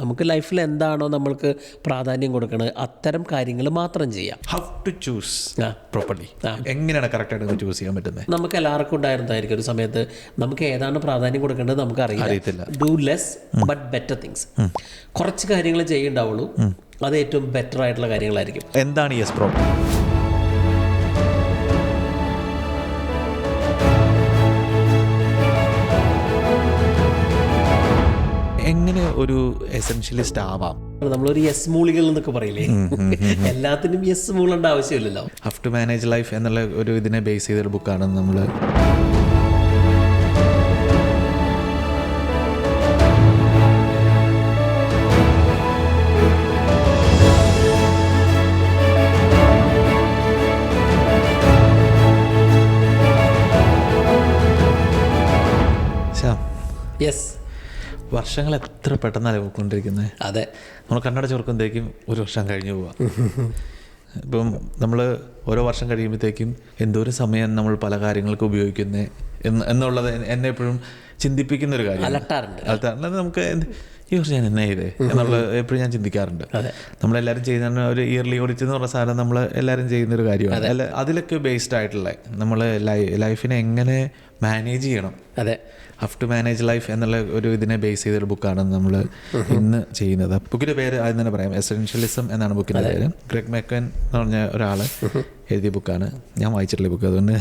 നമുക്ക് ലൈഫിൽ എന്താണോ നമ്മൾക്ക് പ്രാധാന്യം കൊടുക്കുന്നത് അത്തരം കാര്യങ്ങൾ മാത്രം ചെയ്യാം. ഹൗ ടു ചൂസ് പ്രോപ്പർലി, എങ്ങനെയാണ് കറക്റ്റായിട്ട് ചൂസ് ചെയ്യാൻ പറ്റുന്നത്? നമുക്ക് എല്ലാവർക്കും ഉണ്ടായിരുന്നതായിരിക്കും ഒരു സമയത്ത് നമുക്ക് ഏതാണ് പ്രാധാന്യം കൊടുക്കേണ്ടത് നമുക്ക് അറിയത്തില്ല. Do less but better things. കുറച്ച് കാര്യങ്ങൾ ചെയ്യുന്നുണ്ടാവുള്ളൂ, അത് ഏറ്റവും ബെറ്റർ ആയിട്ടുള്ള കാര്യങ്ങളായിരിക്കും. എന്താണ് യെസ് പ്രോബ്ലം? എങ്ങനെ ഒരു എസെൻഷ്യലിസ്റ്റ് ആവാം? നമ്മളൊരു യെസ് മൂളികൾ എന്നൊക്കെ പറയില്ലേ, എല്ലാത്തിനും യെസ് മൂളേണ്ട ആവശ്യമില്ലല്ലോ. ഹൗ ടു മാനേജ് ലൈഫ് എന്നുള്ള ഒരു ഇതിനെ ബേസ് ചെയ്തൊരു ബുക്കാണ് നമ്മൾ. യെസ്, വർഷങ്ങൾ എത്ര പെട്ടെന്നാണ് പോയിക്കൊണ്ടിരിക്കുന്നത്. അതെ, നമ്മൾ കണ്ണട ചോർക്കുമ്പോഴത്തേക്കും ഒരു വർഷം കഴിഞ്ഞു പോവാം. ഇപ്പം നമ്മൾ ഓരോ വർഷം കഴിയുമ്പോഴത്തേക്കും എന്തോരം സമയം നമ്മൾ പല കാര്യങ്ങൾക്ക് ഉപയോഗിക്കുന്നത് എന്നുള്ളത് എന്നെ എപ്പോഴും ചിന്തിപ്പിക്കുന്ന ഒരു കാര്യം. അലട്ടാറുണ്ട്. നമുക്ക് ഈ വർഷം ഞാൻ എന്നാ ചെയ്തേ എന്നുള്ളത് എപ്പോഴും ഞാൻ ചിന്തിക്കാറുണ്ട്. നമ്മളെല്ലാവരും ചെയ്യുന്ന ഒരു ഇയർലി ഓഡിറ്റ് എന്ന് പറഞ്ഞ സാധനം നമ്മൾ എല്ലാവരും ചെയ്യുന്നൊരു കാര്യമാണ്. അല്ല, അതിലൊക്കെ ബേസ്ഡ് ആയിട്ടുള്ള നമ്മൾ ലൈഫിനെ എങ്ങനെ മാനേജ് ചെയ്യണം, അതെ, ഹൗ ടു മാനേജ് ലൈഫ് എന്നുള്ള ഒരു ഇതിനെ ബേസ് ചെയ്തൊരു ബുക്കാണ് നമ്മൾ ഇന്ന് ചെയ്യുന്നത്. ബുക്കിൻ്റെ പേര് ആദ്യം തന്നെ പറയാം, എസെൻഷ്യലിസം എന്നാണ് ബുക്കിൻ്റെ പേര്. ഗ്രെഗ് മെക്കൻ എന്ന് പറഞ്ഞ ഒരാൾ എഴുതിയ ബുക്കാണ്. ഞാൻ വായിച്ചിട്ടുള്ള ബുക്ക്, അതുകൊണ്ട്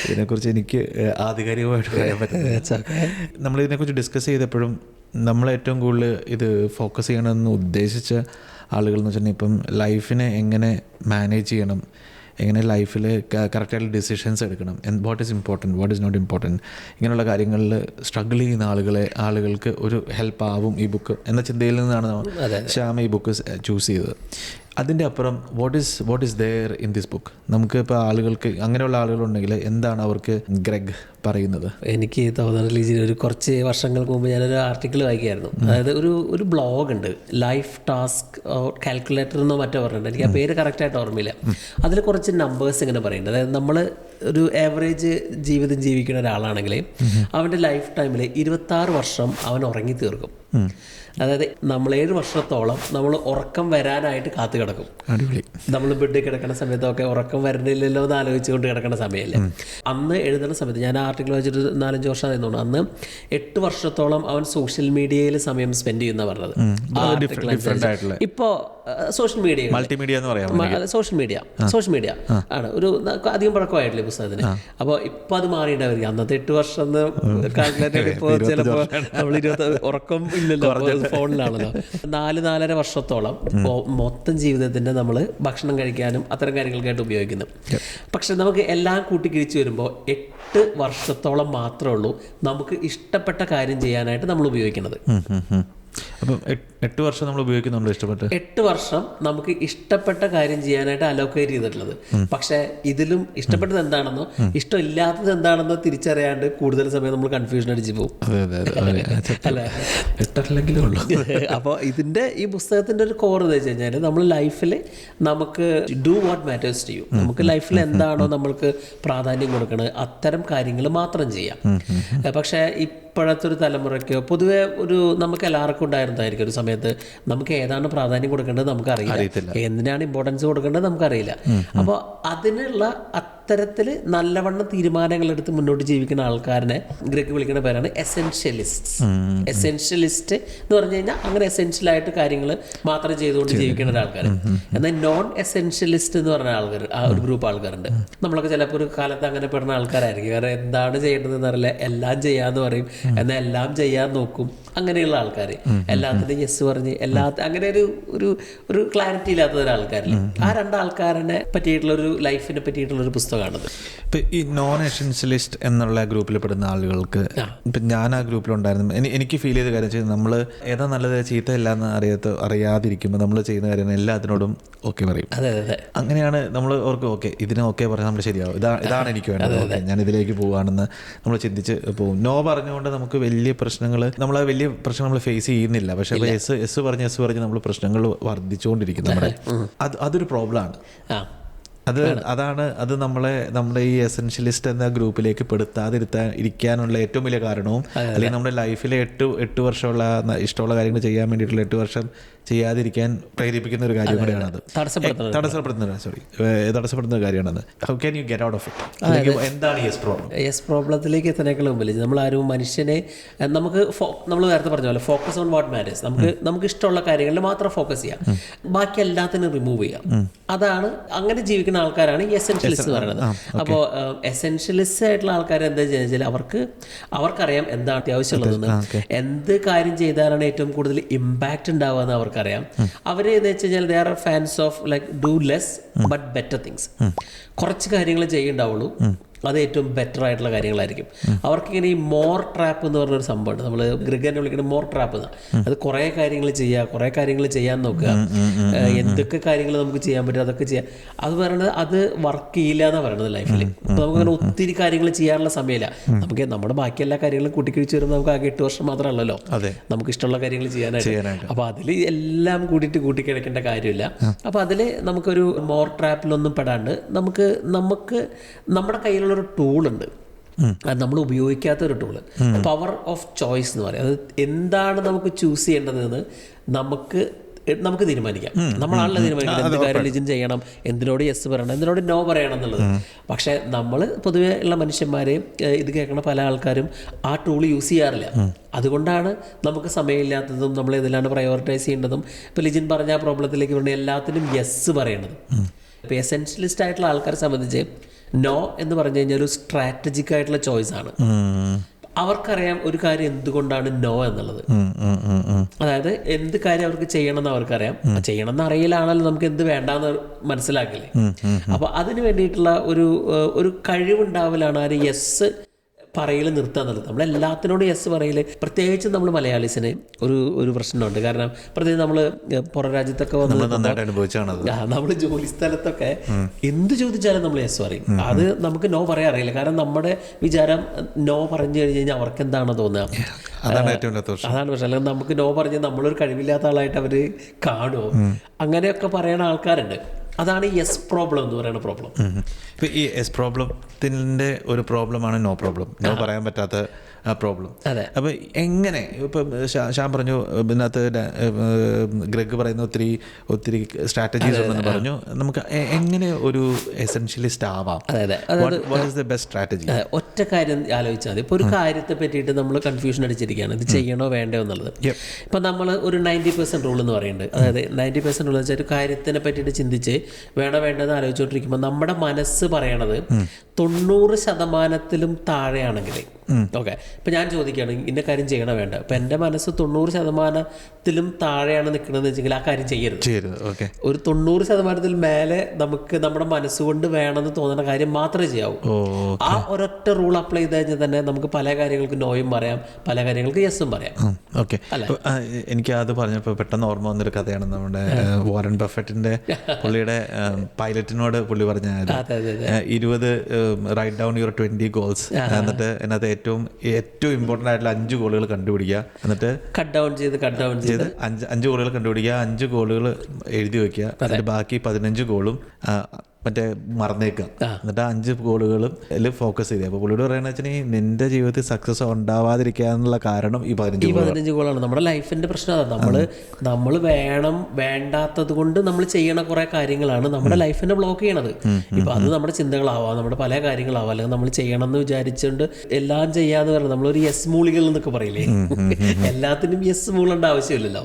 ഇതിനെക്കുറിച്ച് എനിക്ക് ആധികാരികമായിട്ട് പറയാൻ പറ്റുന്നത്. നമ്മളിതിനെക്കുറിച്ച് ഡിസ്കസ് ചെയ്തപ്പോഴും നമ്മൾ ഏറ്റവും കൂടുതൽ ഇത് ഫോക്കസ് ചെയ്യണമെന്ന് ഉദ്ദേശിച്ച ആളുകൾ എന്ന് വെച്ചിട്ടുണ്ടെങ്കിൽ ഇപ്പം ലൈഫിനെ എങ്ങനെ മാനേജ് ചെയ്യണം, എങ്ങനെ ലൈഫിൽ കറക്റ്റായിട്ട് ഡിസിഷൻസ് എടുക്കണം, what is important, what is not important, ഇങ്ങനെയുള്ള കാര്യങ്ങളിൽ സ്ട്രഗിൾ ചെയ്യുന്ന ആളുകൾക്ക് ഒരു ഹെൽപ്പ് ആവും ഈ ബുക്ക് എന്ന ചിന്തയിൽ നിന്നാണ് ശ്യാം ഈ ബുക്ക് ചൂസ് ചെയ്തത്. അതിൻ്റെ അപ്പുറം what is there in this book? നമുക്ക് ഇപ്പോൾ ആളുകൾക്ക് അങ്ങനെയുള്ള ആളുകളുണ്ടെങ്കിൽ എന്താണ് അവർക്ക് ഗ്രഗ് പറയുന്നത്? എനിക്ക് തോന്നുന്നില്ല, ഒരു കുറച്ച് വർഷങ്ങൾക്ക് മുമ്പ് ഞാനൊരു ആർട്ടിക്കിൾ വായിക്കുകയായിരുന്നു. അതായത് ഒരു ബ്ലോഗ് ഉണ്ട്, ലൈഫ് ടാസ്ക് കാൽക്കുലേറ്റർ എന്നോ മറ്റോ പറഞ്ഞിട്ടുണ്ട്, എനിക്ക് ആ പേര് കറക്റ്റായിട്ട് ഓർമ്മയില്ല. അതിൽ കുറച്ച് നമ്പേഴ്സ് ഇങ്ങനെ പറയുന്നുണ്ട്. അതായത് നമ്മൾ ഒരു ആവറേജ് ജീവിതം ജീവിക്കുന്ന ഒരാളാണെങ്കിൽ അവൻ്റെ ലൈഫ് ടൈമിൽ 26 വർഷം അവൻ ഉറങ്ങി തീർക്കും. അതായത് നമ്മൾ 7 വർഷത്തോളം നമ്മൾ ഉറക്കം വരാനായിട്ട് കാത്തു കിടക്കും. നമ്മൾ ബെഡിൽ കിടക്കുന്ന സമയത്തൊക്കെ ഉറക്കം വരണില്ലല്ലോ എന്ന് ആലോചിച്ചുകൊണ്ട് കിടക്കുന്ന സമയമല്ലേ. അന്ന് എഴുതുന്ന സമയത്ത് ഞാൻ ആർട്ടിക്കിൾ വായിച്ചിട്ട് 4-5 വർഷം ആയിരുന്നു. അന്ന് 8 വർഷത്തോളം അവൻ സോഷ്യൽ മീഡിയയിൽ സമയം സ്പെൻഡ് ചെയ്യുന്ന പറഞ്ഞത്. ഇപ്പോൾ സോഷ്യൽ മീഡിയ, മൾട്ടിമീഡിയ എന്ന് പറയാം, സോഷ്യൽ മീഡിയ ആണ് ഒരു അധികം പഴക്കമായിട്ടില്ല പുസ്തകത്തിന്. അപ്പോൾ ഇപ്പോൾ അത് മാറിയിട്ടായിരിക്കും. അന്നത്തെ 8 വർഷം കാൽക്കുലേറ്റർ ഇപ്പോൾ ചിലപ്പോൾ നമ്മൾ 20 ഉറക്കം ഇല്ലല്ലോ, ഫോണിലാണല്ലോ. 4-4.5 വർഷത്തോളം മൊത്തം ജീവിതത്തിൻ്റെ നമ്മൾ ഭക്ഷണം കഴിക്കാനും അത്തരം കാര്യങ്ങൾക്കായിട്ട് ഉപയോഗിക്കുന്നു. പക്ഷെ നമുക്ക് എല്ലാം കൂട്ടിക്കിഴിച്ച് വരുമ്പോൾ 8 വർഷത്തോളം മാത്രമേ ഉള്ളൂ നമുക്ക് ഇഷ്ടപ്പെട്ട കാര്യം ചെയ്യാനായിട്ട് നമ്മൾ ഉപയോഗിക്കുന്നത്. അപ്പം 8 വർഷം നമ്മൾ ഉപയോഗിക്കുന്നുണ്ട് ഇഷ്ടപ്പെട്ട്. 8 വർഷം നമുക്ക് ഇഷ്ടപ്പെട്ട കാര്യം ചെയ്യാനായിട്ട് അലോക്കേറ്റ് ചെയ്തിട്ടുള്ളത്. പക്ഷെ ഇതിലും ഇഷ്ടപ്പെട്ടത് എന്താണെന്നോ ഇഷ്ടമില്ലാത്തത് എന്താണെന്നോ തിരിച്ചറിയാണ്ട് കൂടുതൽ സമയം നമ്മൾ കൺഫ്യൂഷൻ അടിച്ച് പോകും. അപ്പോൾ ഇതിൻ്റെ ഈ പുസ്തകത്തിൻ്റെ ഒരു കോർ എന്ന് വെച്ച് കഴിഞ്ഞാൽ നമ്മൾ ലൈഫിൽ നമുക്ക് do what matters to you. നമുക്ക് ലൈഫിൽ എന്താണോ നമ്മൾക്ക് പ്രാധാന്യം കൊടുക്കുന്നത് അത്തരം കാര്യങ്ങൾ മാത്രം ചെയ്യാം. പക്ഷേ ഇപ്പോഴത്തെ ഒരു തലമുറയ്ക്കോ പൊതുവെ നമുക്ക് എല്ലാവർക്കും ഉണ്ടായിരുന്നതായിരിക്കും ഒരു സമയത്ത് നമുക്ക് ഏതാണ് പ്രാധാന്യം കൊടുക്കേണ്ടത് നമുക്കറിയില്ല, എന്തിനാണ് ഇമ്പോർട്ടൻസ് കൊടുക്കേണ്ടത് നമുക്കറിയില്ല. അപ്പോൾ അതിനുള്ള അത്തരത്തിൽ നല്ലവണ്ണം തീരുമാനങ്ങൾ എടുത്ത് മുന്നോട്ട് ജീവിക്കുന്ന ആൾക്കാരനെ ഗ്രെഗ് വിളിക്കുന്ന പേരാണ് എസെൻഷ്യലിസ്റ്റ്. എസെൻഷ്യലിസ്റ്റ് എന്ന് പറഞ്ഞു കഴിഞ്ഞാൽ അങ്ങനെ എസെൻഷ്യലായിട്ട് കാര്യങ്ങൾ മാത്രം ചെയ്തുകൊണ്ട് ജീവിക്കുന്ന ഒരാൾക്കാർ. എന്നാൽ നോൺ എസെൻഷ്യലിസ്റ്റ് എന്ന് പറഞ്ഞ ആൾക്കാർ, ആ ഒരു ഗ്രൂപ്പ് ആൾക്കാരുണ്ട്. നമ്മളൊക്കെ ചിലപ്പോൾ ഒരു കാലത്ത് അങ്ങനെ പെടുന്ന ആൾക്കാരായിരിക്കും. കാരണം എന്താണ് ചെയ്യേണ്ടതെന്ന് അറിയില്ല, എല്ലാം ചെയ്യാന്ന് പറയും, എന്നാൽ എല്ലാം ചെയ്യാൻ നോക്കും. അങ്ങനെയുള്ള ആൾക്കാർ എല്ലാത്തിനും യെസ് പറഞ്ഞ് അങ്ങനെ ഒരു ക്ലാരിറ്റി ഇല്ലാത്ത ഒരാൾക്കാരില്ല. ആ 2 ആൾക്കാരനെ പറ്റിയിട്ടുള്ള ഒരു ലൈഫിനെ പറ്റിയിട്ടുള്ള ഒരു പുസ്തകമാണത്. ഇപ്പം ഈ നോൺ എസെൻഷ്യലിസ്റ്റ് എന്നുള്ള ഗ്രൂപ്പിൽ പെടുന്ന ആളുകൾക്ക്, ഇപ്പം ഞാൻ ആ ഗ്രൂപ്പിലുണ്ടായിരുന്നു, എനിക്ക് ഫീൽ ചെയ്ത കാര്യം വെച്ചാൽ നമ്മൾ ഏതാ നല്ലത് ചീത്ത ഇല്ലാന്ന് അറിയാതിരിക്കുമ്പോൾ നമ്മൾ ചെയ്യുന്ന കാര്യം എല്ലാത്തിനോടും ഓക്കെ പറയും. അങ്ങനെയാണ് നമ്മൾ ഓർക്കും, ഓക്കെ ഇതിനെ ഓക്കെ പറഞ്ഞാൽ നമ്മൾ ശരിയാവും, ഇതാണ് എനിക്ക് വേണ്ടത്, ഓക്കെ ഞാൻ ഇതിലേക്ക് പോവുകയാണെന്ന് നമ്മൾ ചിന്തിച്ച് പോകും. നോ പറഞ്ഞുകൊണ്ട് നമുക്ക് വലിയ പ്രശ്നങ്ങൾ നമ്മൾ ഫേസ് ചെയ്യുന്നില്ല. പക്ഷേ എസ് പറഞ്ഞ് നമ്മൾ പ്രശ്നങ്ങൾ വർദ്ധിച്ചുകൊണ്ടിരിക്കും. നമ്മുടെ അതൊരു പ്രോബ്ലമാണ്. അത് നമ്മുടെ ഈ എസെൻഷ്യലിസ്റ്റ് എന്ന ഗ്രൂപ്പിലേക്ക് ഇരിക്കാനുള്ള ഏറ്റവും വലിയ കാരണവും, അല്ലെങ്കിൽ നമ്മുടെ ലൈഫിലെ 8 വർഷമുള്ള ഇഷ്ടമുള്ള കാര്യങ്ങൾ ചെയ്യാൻ വേണ്ടിയിട്ടുള്ള 8 വർഷം ചെയ്യാതിരിക്കാൻ പ്രേരിപ്പിക്കുന്ന ഒരു കാര്യം കൂടെയാണത്. തടസ്സപ്പെടുന്ന കാര്യമാണത്. How can you get out of it? എന്താണ് യെസ് പ്രോബ്ലത്തിലേക്ക് എത്തുന്നേക്കാളും മുമ്പിൽ നമ്മളാരും മനുഷ്യനെ നമ്മൾ നേരത്തെ പറഞ്ഞ പോലെ ഫോക്കസ് ഓൺ വാട്ട് മാറ്റേഴ്സ്. നമുക്ക് ഇഷ്ടമുള്ള കാര്യങ്ങളിൽ മാത്രം ഫോക്കസ് ചെയ്യാം, ബാക്കി എല്ലാത്തിനും റിമൂവ് ചെയ്യാം. അതാണ് അങ്ങനെ ജീവിക്കുന്ന ആൾക്കാരാണ് ഈ എസെൻഷ്യലിസ്റ്റ് എന്ന് പറയുന്നത്. അപ്പോൾ എസെൻഷ്യലിസ്റ്റ് ആയിട്ടുള്ള ആൾക്കാർ എന്താ ചെയ്യുക, അവർക്കറിയാം എന്താണ് അത്യാവശ്യമുള്ളതെന്ന്, എന്ത് കാര്യം ചെയ്താലാണ് ഏറ്റവും കൂടുതൽ ഇമ്പാക്റ്റ് ഉണ്ടാവുക എന്ന് അവർക്കറിയാം. അവർ എന്ന് വെച്ച് കഴിഞ്ഞാൽ they are fans of like do less but better things. കുറച്ച് കാര്യങ്ങൾ ചെയ്യുന്നുണ്ടാവുള്ളൂ, അത് ഏറ്റവും ബെറ്റർ ആയിട്ടുള്ള കാര്യങ്ങളായിരിക്കും. അവർക്കിങ്ങനെ ഈ മോർ ട്രാപ്പ് എന്ന് പറഞ്ഞൊരു സംഭവമുണ്ട്. നമ്മൾ ഗ്രിഗനെ വിളിക്കുന്നത് മോർ ട്രാപ്പ് എന്ന്. അത് കുറേ കാര്യങ്ങൾ ചെയ്യുക, കുറേ കാര്യങ്ങൾ ചെയ്യാൻ നോക്കുക, എന്തൊക്കെ കാര്യങ്ങൾ നമുക്ക് ചെയ്യാൻ പറ്റും അതൊക്കെ ചെയ്യാം. അത് പറയണത് അത് വർക്ക് ചെയ്യില്ല എന്നാണ് പറയണത് ലൈഫിൽ. അപ്പോൾ നമുക്കങ്ങനെ ഒത്തിരി കാര്യങ്ങൾ ചെയ്യാനുള്ള സമയമില്ല. നമുക്ക് നമ്മുടെ ബാക്കി എല്ലാ കാര്യങ്ങളും കൂട്ടിക്കിഴിച്ച് വരുമ്പോൾ നമുക്ക് ആകെ 8 വർഷം മാത്രമല്ലല്ലോ നമുക്ക് ഇഷ്ടമുള്ള കാര്യങ്ങൾ ചെയ്യാനായിട്ട്. അപ്പോൾ അതിൽ എല്ലാം കൂട്ടിക്കിഴക്കേണ്ട കാര്യമില്ല. അപ്പോൾ അതിൽ നമുക്കൊരു മോർ ട്രാപ്പിലൊന്നും പെടാണ്ട് നമുക്ക് നമ്മുടെ കയ്യിലുള്ള ഒരു ടൂളുണ്ട്, അത് നമ്മൾ ഉപയോഗിക്കാത്തൊരു ടൂള്, പവർ ഓഫ് ചോയ്സ് എന്ന് പറയും. അത് എന്താണ് നമുക്ക് ചൂസ് ചെയ്യേണ്ടതെന്ന് നമുക്ക് തീരുമാനിക്കാം. നമ്മളാണല്ലോ തീരുമാനിക്കുന്നത് എന്ത് കാര്യം റിലിജൻ ചെയ്യണം, എന്തിനോട് യെസ് പറയണം, എന്തിനോട് നോ പറയണം എന്നുള്ളത്. പക്ഷേ നമ്മൾ പൊതുവെ ഉള്ള മനുഷ്യന്മാർ, ഇത് കേൾക്കുന്ന പല ആൾക്കാരും ആ ടൂൾ യൂസ് ചെയ്യാറില്ല. അതുകൊണ്ടാണ് നമുക്ക് സമയമില്ലാത്തതും നമ്മൾ ഇതിലാണ് പ്രയോറിറ്റൈസ് ചെയ്യേണ്ടതും. ഇപ്പോൾ ലിജിൻ പറഞ്ഞ ആ പ്രോബ്ലത്തിലേക്ക് പറഞ്ഞാൽ എല്ലാത്തിനും യെസ് പറയണത്. ഇപ്പോൾ എസെൻഷ്യലിസ്റ്റ് ആയിട്ടുള്ള ആൾക്കാരെ സംബന്ധിച്ച് നോ എന്ന് പറഞ്ഞു കഴിഞ്ഞാൽ ഒരു സ്ട്രാറ്റജിക് ആയിട്ടുള്ള ചോയ്സ് ആണ്. അവർക്കറിയാം ഒരു കാര്യം എന്തുകൊണ്ടാണ് നോ എന്നുള്ളത്. അതായത് എന്ത് കാര്യം അവർക്ക് ചെയ്യണമെന്ന് അവർക്കറിയാം. ചെയ്യണമെന്ന് അറിയില്ലാണല്ലോ നമുക്ക് എന്ത് വേണ്ടാന്ന് മനസ്സിലാക്കില്ലേ. അപ്പൊ അതിന് വേണ്ടിയിട്ടുള്ള ഒരു കഴിവുണ്ടാവലാണ് ആ യെസ് പറയൽ നിർത്താൻ നല്ലത്. നമ്മളെല്ലാത്തിനോടും യെസ് പറയൽ, പ്രത്യേകിച്ച് നമ്മൾ മലയാളീസിന് ഒരു പ്രശ്നമുണ്ട്. കാരണം പ്രത്യേകിച്ച് നമ്മൾ പുറം രാജ്യത്തൊക്കെ നമ്മൾ ജോലി സ്ഥലത്തൊക്കെ എന്ത് ചോദിച്ചാലും നമ്മൾ യെസ് പറയും. അത് നമുക്ക് നോ പറയാൻ അറിയില്ല. കാരണം നമ്മുടെ വിചാരം നോ പറഞ്ഞു കഴിഞ്ഞ് കഴിഞ്ഞാൽ അവർക്ക് എന്താണോ തോന്നുക, അതാണ് പ്രശ്നം. അല്ലെങ്കിൽ നമുക്ക് നോ പറഞ്ഞ് നമ്മളൊരു കഴിവില്ലാത്ത ആളായിട്ട് അവർ കാണുമോ, അങ്ങനെയൊക്കെ പറയുന്ന ആൾക്കാരുണ്ട്. അതാണ് യെസ് പ്രോബ്ലം എന്ന് പറയുന്ന പ്രോബ്ലം. ഇപ്പം ഈ യെസ് പ്രോബ്ലത്തിൻ്റെ ഒരു പ്രോബ്ലമാണ് നോ പ്രോബ്ലം, നോ പറയാൻ പറ്റാത്ത പ്രോബ്ലം. അപ്പം എങ്ങനെ, ഇപ്പം ശ്യാം പറഞ്ഞു ഇതിനകത്ത് ഗ്രെഗ് പറയുന്ന ഒത്തിരി സ്ട്രാറ്റജീസ് ഉണ്ടെന്ന് പറഞ്ഞു. നമുക്ക് എങ്ങനെ ഒരു എസെൻഷ്യലിസ്റ്റ് ആവാം? What is the best strategy? ഒറ്റ കാര്യം ആലോചിച്ചാൽ മതി. ഇപ്പോൾ ഒരു കാര്യത്തെ പറ്റിയിട്ട് നമ്മൾ കൺഫ്യൂഷൻ അടിച്ചിരിക്കുകയാണ്, ഇത് ചെയ്യണോ വേണ്ടോ എന്നുള്ളത്. ഇപ്പം നമ്മൾ ഒരു 90% റൂൾ എന്ന് പറയുന്നുണ്ട്. അതായത് 90% റൂൾ വെച്ചാൽ ഒരു കാര്യത്തിനെ പറ്റിയിട്ട് ചിന്തിച്ച് വേണ്ടെന്ന് ആലോചിച്ചുകൊണ്ടിരിക്കുമ്പോൾ നമ്മുടെ മനസ്സ് പറയണത് 90% താഴെയാണെങ്കിൽ ഓക്കെ. ഇപ്പം ഞാൻ ചോദിക്കുകയാണ് ഇന്ന കാര്യം ചെയ്യണോ വേണ്ട, ഇപ്പം എൻ്റെ മനസ്സ് 90% താഴെയാണ് നിൽക്കണമെന്ന് വെച്ചെങ്കിൽ ആ കാര്യം ചെയ്യരുത്. ഒരു 90% മേലെ നമുക്ക് നമ്മുടെ മനസ്സുകൊണ്ട് വേണമെന്ന് തോന്നുന്ന കാര്യം മാത്രമേ ചെയ്യാവൂ. ആ ഒരൊറ്റ റൂൾ അപ്ലൈ ചെയ്ത് കഴിഞ്ഞാൽ തന്നെ നമുക്ക് പല കാര്യങ്ങൾക്ക് നോയും പറയാം, പല കാര്യങ്ങൾക്ക് യെസ്സും പറയാം. ഓക്കെ. എനിക്ക് അത് പറഞ്ഞപ്പോൾ പെട്ടെന്ന് ഓർമ്മ വന്നൊരു കഥയാണ് നമ്മുടെ വാറൻ ബഫറ്റിന്റെ പുള്ളിയുടെ പൈലറ്റിനോട് പുള്ളി പറഞ്ഞ 20 റൈറ്റ് ഡൗൺ യുവർ 20 ഗോൾസ്, എന്നിട്ട് അതിനകത്ത് ഏറ്റവും ഇമ്പോർട്ടൻ്റ് ആയിട്ടുള്ള 5 ഗോളുകൾ കണ്ടുപിടിക്കുക, എന്നിട്ട് കട്ട് ഡൗൺ ചെയ്ത് 5 ഗോളുകൾ കണ്ടുപിടിക്കുക, 5 ഗോളുകൾ എഴുതി വെക്കുക, എന്നിട്ട് ബാക്കി 15 ഗോളും മറ്റേ മറന്നേക്കുക, എന്നിട്ട് 5 ഗോളുകളും ഫോക്കസ് ചെയ്തത്. അപ്പോൾ പുള്ളിയോട് പറയുന്നത് വെച്ചാൽ നിന്റെ ജീവിതത്തിൽ സക്സസ് ഉണ്ടാവാതിരിക്കാനുള്ള കാരണം ഈ 15 ഗോളാണ്. നമ്മുടെ ലൈഫിന്റെ പ്രശ്നം അതാണ്. നമ്മൾ വേണ്ടാത്തത് കൊണ്ട് നമ്മൾ ചെയ്യണ കുറെ കാര്യങ്ങളാണ് നമ്മുടെ ലൈഫിനെ ബ്ലോക്ക് ചെയ്യണത്. ഇപ്പൊ അത് നമ്മുടെ ചിന്തകളാവാം, നമ്മുടെ പല കാര്യങ്ങളാവാം, അല്ലെങ്കിൽ നമ്മൾ ചെയ്യണം എന്ന് വിചാരിച്ചുകൊണ്ട് എല്ലാം ചെയ്യാന്ന് പറയുന്നത് നമ്മളൊരു യെസ് മൂളികൾ എന്നൊക്കെ പറയില്ലേ. എല്ലാത്തിനും യെസ് മൂളേണ്ട ആവശ്യമില്ലല്ലോ.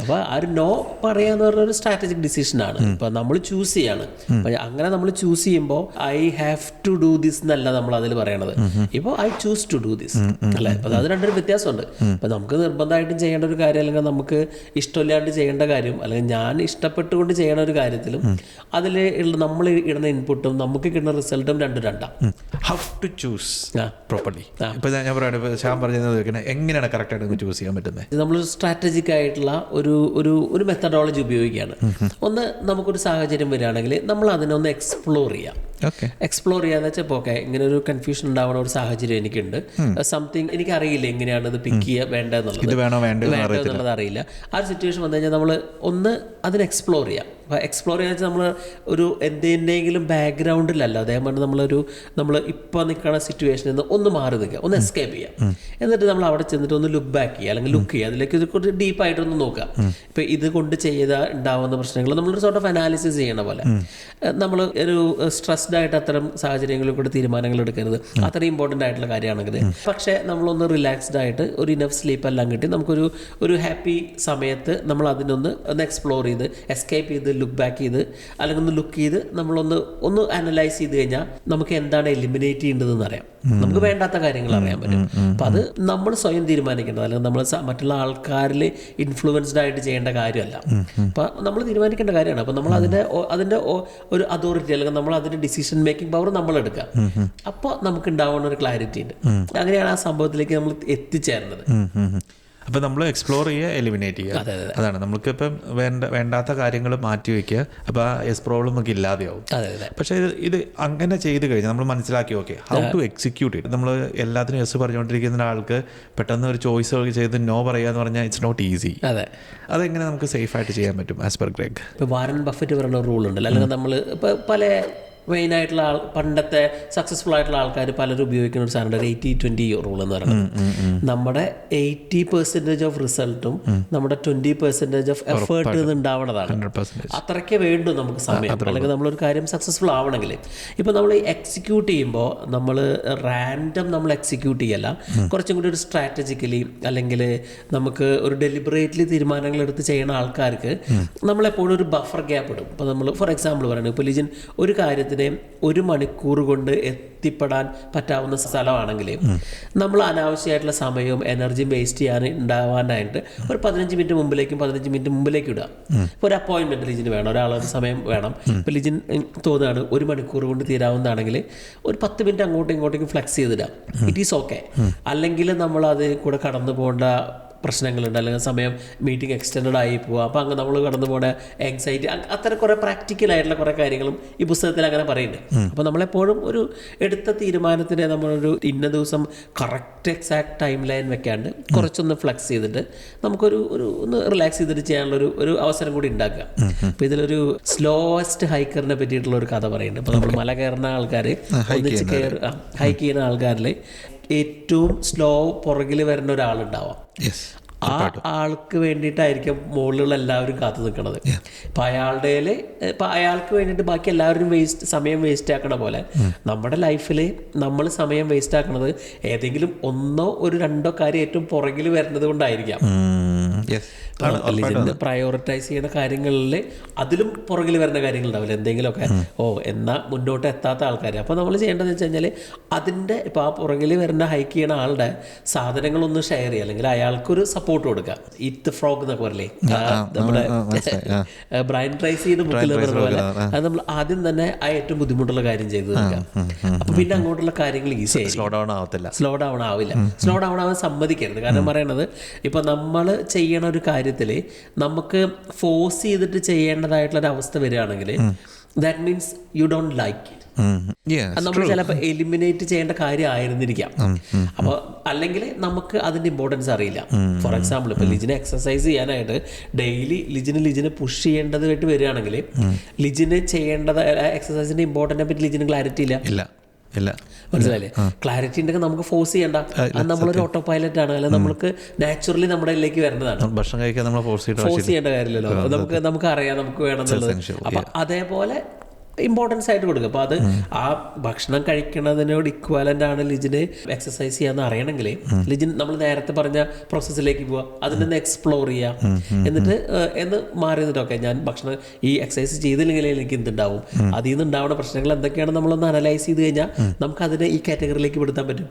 അപ്പൊ ആ ഒരു നോ പറയാന്ന് പറഞ്ഞ ഒരു സ്ട്രാറ്റജിക് ഡിസിഷനാണ്. ഇപ്പൊ നമ്മൾ ചൂസ് ചെയ്യാണ്. അങ്ങനെ നമ്മൾ ചൂസ് ചെയ്യുമ്പോൾ I have to do this എന്നല്ല നമ്മൾ അതിൽ പറയണത്. ഇപ്പോൾ I choose to do this അല്ലേ. അപ്പോൾ അത് രണ്ടൊരു വ്യത്യാസമുണ്ട്. ഇപ്പം നമുക്ക് നിർബന്ധമായിട്ടും ചെയ്യേണ്ട ഒരു കാര്യം, അല്ലെങ്കിൽ നമുക്ക് ഇഷ്ടമില്ലാണ്ട് ചെയ്യേണ്ട കാര്യം, അല്ലെങ്കിൽ ഞാൻ ഇഷ്ടപ്പെട്ടുകൊണ്ട് ചെയ്യണ ഒരു കാര്യത്തിലും അതിൽ നമ്മൾ ഇടുന്ന ഇൻപുട്ടും നമുക്ക് കിട്ടുന്ന റിസൾട്ടും രണ്ടാണ്. How to choose properly. ഇപ്പം ഞാൻ പറയുന്നത് ശ്യാം പറഞ്ഞത് എങ്ങനെയാണ് കറക്റ്റായിട്ട് ചൂസ് ചെയ്യാൻ പറ്റുന്നത്? നമ്മൾ സ്ട്രാറ്റജിക് ആയിട്ടുള്ള ഒരു മെത്തഡോളജി ഉപയോഗിക്കുകയാണ്. ഒന്ന്, നമുക്കൊരു സാഹചര്യം വരികയാണെങ്കിൽ നമ്മൾ അതിനൊന്ന് എക്സ്പ്ലോർ ചെയ്യാം. ഓക്കെ. എക്സ്പ്ലോർ ചെയ്യാന്ന് വെച്ചാൽ ഓക്കെ ഇങ്ങനെ ഒരു കൺഫ്യൂഷൻ ഉണ്ടാവുന്ന ഒരു സാഹചര്യം എനിക്കുണ്ട്, സംതിങ് എനിക്കറിയില്ല എങ്ങനെയാണ് ഇത് പിക്ക് ചെയ്യുക വേണ്ടതെന്നുള്ളത്, ഇത് വേണോ വേണ്ടതെന്നുള്ളത് അറിയില്ല. ആ ഒരു സിറ്റുവേഷൻ വന്നു കഴിഞ്ഞാൽ നമ്മൾ ഒന്ന് അതിന് എക്സ്പ്ലോർ ചെയ്യാം. അപ്പോൾ എക്സ്പ്ലോർ ചെയ്യാന്ന് വെച്ചാൽ നമ്മൾ ഒരു എന്തെങ്കിലും ബാക്ക്ഗ്രൗണ്ടിലല്ല, അതേപോലെ നമ്മൾ ഇപ്പോൾ നിൽക്കുന്ന സിറ്റുവേഷനിൽ നിന്ന് ഒന്ന് മാറി നിൽക്കുക, ഒന്ന് എസ്കേപ്പ് ചെയ്യുക. എന്നിട്ട് നമ്മൾ അവിടെ ചെന്നിട്ട് ഒന്ന് ലുക്ക് ബാക്ക് ചെയ്യുക, അല്ലെങ്കിൽ ലുക്ക് ചെയ്യുക, അതിലേക്ക് കുറച്ച് ഡീപ്പായിട്ടൊന്ന് നോക്കുക. ഇപ്പോൾ ഇത് കൊണ്ട് ഉണ്ടാവുന്ന പ്രശ്നങ്ങൾ നമ്മളൊരു സോർട്ട് ഓഫ് അനാലിസിസ് ചെയ്യണ പോലെ. നമ്മൾ ഒരു സ്ട്രെസ്ഡ് ആയിട്ട് അത്തരം സാഹചര്യങ്ങളിൽ കൂടെ തീരുമാനങ്ങൾ എടുക്കരുത്, അത്രയും ഇമ്പോർട്ടൻ്റ് ആയിട്ടുള്ള കാര്യമാണെങ്കിൽ. പക്ഷേ നമ്മളൊന്ന് റിലാക്സ്ഡ് ആയിട്ട് ഒരു ഇനഫ് സ്ലീപ്പ് എല്ലാം കിട്ടി നമുക്കൊരു ഹാപ്പി സമയത്ത് നമ്മൾ അതിനൊന്ന് എക്സ്പ്ലോർ ചെയ്ത് എസ്കേപ്പ് ചെയ്ത് ലുക്ക് ബാക്ക് ചെയ്ത് അല്ലെങ്കിൽ ഒന്ന് ലുക്ക് ചെയ്ത് നമ്മളൊന്ന് അനലൈസ് ചെയ്ത് കഴിഞ്ഞാൽ നമുക്ക് എന്താണ് എലിമിനേറ്റ് ചെയ്യേണ്ടതെന്ന് അറിയാം, നമുക്ക് വേണ്ടാത്ത കാര്യങ്ങൾ അറിയാൻ പറ്റും. അപ്പം അത് നമ്മൾ സ്വയം തീരുമാനിക്കേണ്ടത്, അല്ലെങ്കിൽ നമ്മൾ മറ്റുള്ള ആൾക്കാരിൽ ഇൻഫ്ലുവൻസ്ഡ് ആയിട്ട് ചെയ്യേണ്ട കാര്യമല്ല. അപ്പം നമ്മൾ തീരുമാനിക്കേണ്ട കാര്യമാണ്. അപ്പം നമ്മൾ അതിൻ്റെ ഒരു അതോറിറ്റി അല്ലെങ്കിൽ നമ്മൾ അതിൻ്റെ ഡിസിഷൻ മേക്കിംഗ് പവർ നമ്മൾ എടുക്കുക. അപ്പോൾ നമുക്ക് ഉണ്ടാവുന്ന ഒരു ക്ലാരിറ്റി ഉണ്ട്. അങ്ങനെയാണ് ആ സംഭവത്തിലേക്ക് നമ്മൾ എത്തിച്ചേരുന്നത്. അപ്പോൾ നമ്മൾ എക്സ്പ്ലോർ ചെയ്യുക, എലിമിനേറ്റ് ചെയ്യുക, അതാണ് നമുക്കിപ്പം വേണ്ടാത്ത കാര്യങ്ങൾ മാറ്റി വയ്ക്കുക. അപ്പോൾ ആ പ്രോബ്ലം നമുക്ക് ഇല്ലാതെയാവും. പക്ഷേ ഇത് അങ്ങനെ ചെയ്ത് കഴിഞ്ഞാൽ നമ്മൾ മനസ്സിലാക്കി okay how to execute it. നമ്മൾ എല്ലാത്തിനും യെസ് പറഞ്ഞുകൊണ്ടിരിക്കുന്ന ആൾക്ക് പെട്ടെന്ന് ഒരു ചോയ്സ് ചെയ്ത് നോ പറയുക എന്ന് പറഞ്ഞാൽ ഇറ്റ്സ് നോട്ട് ഈസി. അതെങ്ങനെ നമുക്ക് സേഫായിട്ട് ചെയ്യാൻ പറ്റും ആസ് പെർ ഗ്രെഗ്? ഇപ്പോൾ വാറൻ ബഫറ്റ് പറയുന്ന റൂൾ ഉണ്ടല്ലോ, അല്ലെങ്കിൽ നമ്മൾ ഇപ്പോൾ പല മെയിനായിട്ടുള്ള പണ്ടത്തെ സക്സസ്ഫുൾ ആയിട്ടുള്ള ആൾക്കാർ പലരും ഉപയോഗിക്കുന്ന ഒരു സാധനം 80-20 റൂൾ എന്ന് പറയുന്നത്. നമ്മുടെ 80% ഓഫ് റിസൾട്ടും നമ്മുടെ 20% ഓഫ് എഫേർട്ട് ഉണ്ടാവണതാണ്. അത്രയ്ക്ക് വേണ്ടു നമുക്ക് സമയം, അല്ലെങ്കിൽ നമ്മളൊരു കാര്യം സക്സസ്ഫുൾ ആവണമെങ്കിൽ. ഇപ്പോൾ നമ്മൾ എക്സിക്യൂട്ട് ചെയ്യുമ്പോൾ നമ്മൾ നമ്മൾ എക്സിക്യൂട്ട് ചെയ്യല്ല, കുറച്ചും കൂടി ഒരു സ്ട്രാറ്റജിക്കലി അല്ലെങ്കിൽ നമുക്ക് ഒരു ഡെലിബറേറ്റ്ലി തീരുമാനങ്ങൾ എടുത്ത് ചെയ്യുന്ന ആൾക്കാർക്ക് നമ്മളെപ്പോഴും ഒരു ബഫർ ഗ്യാപ്പ് ഇടും. ഇപ്പോൾ നമ്മൾ ഫോർ എക്സാമ്പിൾ പറയുന്നത്, ഇപ്പോൾ ലിജിൻ ഒരു കാര്യത്തിന് 1 മണിക്കൂർ കൊണ്ട് എത്തിപ്പെടാൻ പറ്റാവുന്ന സ്ഥലമാണെങ്കിൽ നമ്മൾ അനാവശ്യമായിട്ടുള്ള സമയവും എനർജിയും വേസ്റ്റ് ഉണ്ടാവാനായിട്ട് ഒരു 15 മിനിറ്റ് മുമ്പിലേക്കും 15 മിനിറ്റ് മുമ്പിലേക്കും ഇടുക. ഇപ്പോൾ ഒരു അപ്പോയിൻമെൻറ്റ് ലിജിന് വേണം, ഒരാളൊരു സമയം വേണം. ഇപ്പോൾ ലിജിൻ തോന്നുകയാണ് 1 മണിക്കൂർ കൊണ്ട് തീരാവുന്നതാണെങ്കിൽ ഒരു 10 മിനിറ്റ് അങ്ങോട്ടും ഇങ്ങോട്ടേക്കും ഫ്ലെക്സ് ചെയ്തിടാം, ഇറ്റ് ഈസ് ഓക്കെ. അല്ലെങ്കിൽ നമ്മൾ അതിൽ കൂടെ കടന്നു പോകേണ്ട പ്രശ്നങ്ങളുണ്ട്, അല്ലെങ്കിൽ സമയം മീറ്റിംഗ് എക്സ്റ്റെൻഡ് ആയി പോവുക, അപ്പോൾ അങ്ങനെ നമ്മൾ കടന്നു പോകുന്ന ആങ്സൈറ്റി, അത്തരം കുറേ പ്രാക്ടിക്കലായിട്ടുള്ള കുറേ കാര്യങ്ങളും ഈ പുസ്തകത്തിൽ അങ്ങനെ പറയുന്നുണ്ട്. അപ്പോൾ നമ്മളെപ്പോഴും ഒരു എടുത്ത തീരുമാനത്തിന് നമ്മളൊരു ഇന്ന ദിവസം കറക്റ്റ് എക്സാക്ട് ടൈം ലൈൻ വെക്കാണ്ട് കുറച്ചൊന്ന് ഫ്ലെക്സ് ചെയ്തിട്ട് നമുക്കൊരു ഒന്ന് റിലാക്സ് ചെയ്തിട്ട് ചെയ്യാനുള്ള ഒരു അവസരം കൂടി ഉണ്ടാക്കുക. അപ്പോൾ ഇതിലൊരു സ്ലോവസ്റ്റ് ഹൈക്കറിനെ പറ്റിയിട്ടുള്ള ഒരു കഥ പറയുന്നുണ്ട്. ഇപ്പോൾ നമ്മൾ മല കയറുന്ന ആൾക്കാർ, ഹൈക്ക് ചെയ്യുന്ന ആൾക്കാരിൽ ഏറ്റവും സ്ലോ പുറകിൽ വരുന്ന ഒരാളുണ്ടാവാം. ആ ആൾക്ക് വേണ്ടിയിട്ടായിരിക്കും മുകളിലുള്ള എല്ലാവരും കാത്തു നിൽക്കുന്നത്. ഇപ്പം അയാൾക്ക് വേണ്ടിയിട്ട് ബാക്കി എല്ലാവരും സമയം വേസ്റ്റ് ആക്കണ പോലെ നമ്മുടെ ലൈഫിൽ നമ്മൾ സമയം വേസ്റ്റ് ആക്കണത് ഏതെങ്കിലും 1 or 2 കാര്യം ഏറ്റവും പുറകിൽ വരുന്നത് കൊണ്ടായിരിക്കാം. പ്രയോറിറ്റൈസ് ചെയ്യുന്ന കാര്യങ്ങളിൽ അതിലും പുറകിൽ വരുന്ന കാര്യങ്ങളുണ്ടാവില്ല, എന്തെങ്കിലുമൊക്കെ എന്നാൽ മുന്നോട്ട് എത്താത്ത ആൾക്കാർ. അപ്പോൾ നമ്മൾ ചെയ്യേണ്ടതെന്ന് വെച്ച് കഴിഞ്ഞാൽ അതിൻ്റെ ഇപ്പോൾ ആ പുറകിൽ വരുന്ന ഹൈക്ക് ചെയ്യുന്ന ആളുടെ സാധനങ്ങളൊന്ന് ഷെയർ ചെയ്യുക, അല്ലെങ്കിൽ അയാൾക്കൊരു സപ്പോർട്ട് കൊടുക്കുക. ഈറ്റ് ഫ്രോഗ് എന്നൊക്കെ പറയില്ലേ, നമ്മുടെ ബ്രയൻ ട്രൈസിയുടെ ബുക്കിൽ പറഞ്ഞ പോലെ അത് നമ്മൾ ആദ്യം തന്നെ ആ ഏറ്റവും ബുദ്ധിമുട്ടുള്ള കാര്യം ചെയ്തു തീർക്കാം. അപ്പോൾ പിന്നെ അങ്ങോട്ടുള്ള കാര്യങ്ങൾ ഈസി ആയി. സ്ലോ ഡൗൺ ആവില്ല, സ്ലോ ഡൗൺ ആവാൻ സമ്മതിക്കരുത്. കാരണം പറയണത് ഇപ്പോൾ നമ്മൾ ചെയ്യണ ഒരു കാര്യത്തിൽ നമുക്ക് ഫോഴ്സ് ചെയ്തിട്ട് ചെയ്യേണ്ടതായിട്ടുള്ളൊരു അവസ്ഥ വരികയാണെങ്കിൽ that means you don't like it. നമ്മൾ ചിലപ്പോൾ എലിമിനേറ്റ് ചെയ്യേണ്ട കാര്യം ആയിരുന്നിരിക്കാം. അപ്പോൾ അല്ലെങ്കിൽ നമുക്ക് അതിൻ്റെ ഇമ്പോർട്ടൻസ് അറിയില്ല. ഫോർ എക്സാമ്പിൾ ഇപ്പോൾ ലിജിനെ എക്സസൈസ് ചെയ്യാനായിട്ട് ഡെയിലി ലിജിനെ പുഷ് ചെയ്യേണ്ടതായിട്ട് വരികയാണെങ്കിൽ ലിജിന് ചെയ്യേണ്ടത് എക്സസൈസിൻ്റെ ഇമ്പോർട്ടൻറ്റിനെ പറ്റി ലിജിന് ക്ലാരിറ്റി ഇല്ല. മനസ്സിലായില്ലേ? ക്ലാരിറ്റി ഉണ്ടെങ്കിൽ നമുക്ക് ഫോഴ്സ് ചെയ്യണ്ട, അത് നമ്മളൊരു ഓട്ടോ പൈലറ്റ് ആണ്, അല്ലെങ്കിൽ നമുക്ക് നാച്ചുറലി നമ്മുടെ ഇതിലേക്ക് വരുന്നതാണ്. ഭക്ഷണം കഴിക്കാൻ നമ്മൾ ഫോഴ്സ് ചെയ്യേണ്ട കാര്യമില്ലല്ലോ, നമുക്ക് അറിയാം നമുക്ക് വേണമെന്നുള്ളത്. അപ്പം അതേപോലെ ഇമ്പോർട്ടൻസ് ആയിട്ട് കൊടുക്കുക. അപ്പോൾ അത് ആ ഭക്ഷണം കഴിക്കുന്നതിനോട് ഇക്വാലൻ്റ് ആണ് ലിജിന് എക്സസൈസ് ചെയ്യാന്ന് അറിയണമെങ്കിൽ ലിജിൻ നമ്മൾ നേരത്തെ പറഞ്ഞ പ്രോസസ്സിലേക്ക് പോവുക, അതിനൊന്ന് എക്സ്പ്ലോർ ചെയ്യുക. എന്നിട്ട് മാറി നിന്നിട്ടൊക്കെ ഞാൻ ഭക്ഷണം ഈ എക്സസൈസ് ചെയ്തില്ലെങ്കിൽ എനിക്ക് എന്തുണ്ടാവും, അതിൽ നിന്ന് ഉണ്ടാവുന്ന പ്രശ്നങ്ങൾ എന്തൊക്കെയാണ് നമ്മളൊന്ന് അനലൈസ് ചെയ്ത് കഴിഞ്ഞാൽ നമുക്ക് അതിനെ ഈ കാറ്റഗറിയിലേക്ക് പെടുത്താൻ പറ്റും.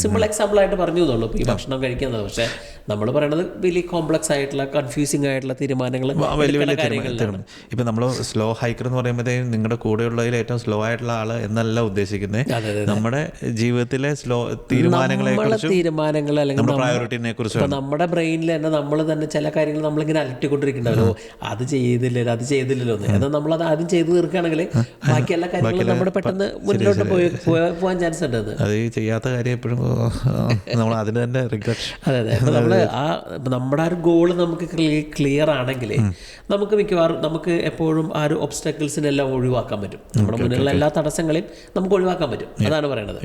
സിമ്പിൾ എക്സാമ്പിൾ ആയിട്ട് പറഞ്ഞു എന്നുള്ളൂ ഈ ഭക്ഷണം കഴിക്കുന്നത്. പക്ഷേ നമ്മൾ പറയണത് വലിയ കോംപ്ലക്സ് ആയിട്ടുള്ള കൺഫ്യൂസിങ് ആയിട്ടുള്ള തീരുമാനങ്ങൾ. ഇപ്പം നമ്മൾ സ്ലോ ഹൈക്കർ എന്ന് പറയുമ്പോഴത്തേക്കും നിങ്ങളുടെ കൂടെയുള്ളതിൽ ഏറ്റവും സ്ലോ ആയിട്ടുള്ള ആള് എന്നല്ല ഉദ്ദേശിക്കുന്നത്. അതെ, നമ്മുടെ ജീവിതത്തിലെ തീരുമാനങ്ങളെ കുറിച്ചും തീരുമാനങ്ങൾ അല്ലെങ്കിൽ നമ്മുടെ പ്രയോറിറ്റിനെ കുറിച്ചും ഇപ്പൊ നമ്മുടെ ബ്രെയിനിൽ തന്നെ നമ്മൾ തന്നെ ചില കാര്യങ്ങൾ നമ്മളിങ്ങനെ അലട്ടിക്കൊണ്ടിരിക്കണ്ടല്ലോ, അത് ചെയ്തില്ലല്ലോ അത് ചെയ്തില്ലല്ലോ എന്ന്. എന്നാൽ നമ്മളത് ആദ്യം ചെയ്ത് തീർക്കുകയാണെങ്കിൽ ബാക്കി എല്ലാ കാര്യങ്ങളും നമ്മുടെ പെട്ടെന്ന് മുന്നോട്ട് പോകാൻ ചാൻസ് ഉണ്ട്. അത് ചെയ്യാത്ത കാര്യം എപ്പോഴും നമ്മൾ അതിന് തന്നെ റിഗ്രറ്റ്. അതെ അതെ. അപ്പോൾ നമ്മൾ നമ്മുടെ ആ ഒരു ഗോള് നമുക്ക് ക്ലിയർ ആണെങ്കിൽ നമുക്ക് മിക്കവാറും നമുക്ക് എപ്പോഴും ആ ഒരു ഒബ്സ്റ്റക്കിൾസിനെല്ലാം ഒഴിവാക്കാൻ പറ്റും. നമ്മുടെ മുന്നിലുള്ള എല്ലാ തടസ്സങ്ങളെയും നമുക്ക് ഒഴിവാക്കാൻ പറ്റും. അതാണ് പറയണത്.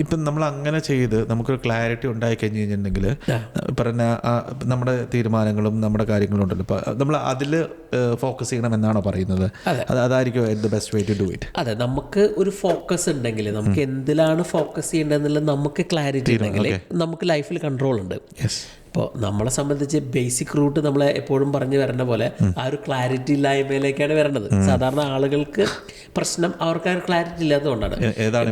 ഇപ്പം നമ്മൾ അങ്ങനെ ചെയ്ത് നമുക്കൊരു ക്ലാരിറ്റി ഉണ്ടായി കഴിഞ്ഞ് കഴിഞ്ഞിട്ടുണ്ടെങ്കിൽ പറഞ്ഞ നമ്മുടെ തീരുമാനങ്ങളും നമ്മുടെ കാര്യങ്ങളും ഉണ്ടല്ലോ, ഇപ്പം നമ്മൾ അതിൽ ഫോക്കസ് ചെയ്യണം എന്നാണോ പറയുന്നത്? അതായിരിക്കും the best way to do it. അതെ, നമുക്ക് ഒരു ഫോക്കസ് ഉണ്ടെങ്കിൽ, നമുക്ക് എന്തിലാണ് ഫോക്കസ് ചെയ്യേണ്ടതെന്നുള്ളത് നമുക്ക് ക്ലാരിറ്റി ഉണ്ടെങ്കിൽ നമുക്ക് ലൈഫിൽ കൺട്രോൾ ഉണ്ട്. ഇപ്പോൾ നമ്മളെ സംബന്ധിച്ച് ബേസിക് റൂട്ട് നമ്മളെ എപ്പോഴും പറഞ്ഞു വരുന്ന പോലെ ആ ഒരു ക്ലാരിറ്റി ഇല്ലായ്മയിലേക്കാണ് വരേണ്ടത്. സാധാരണ ആളുകൾക്ക് പ്രശ്നം അവർക്ക് ആ ഒരു ക്ലാരിറ്റി ഇല്ലാത്തതുകൊണ്ടാണ്. ഏതാണ്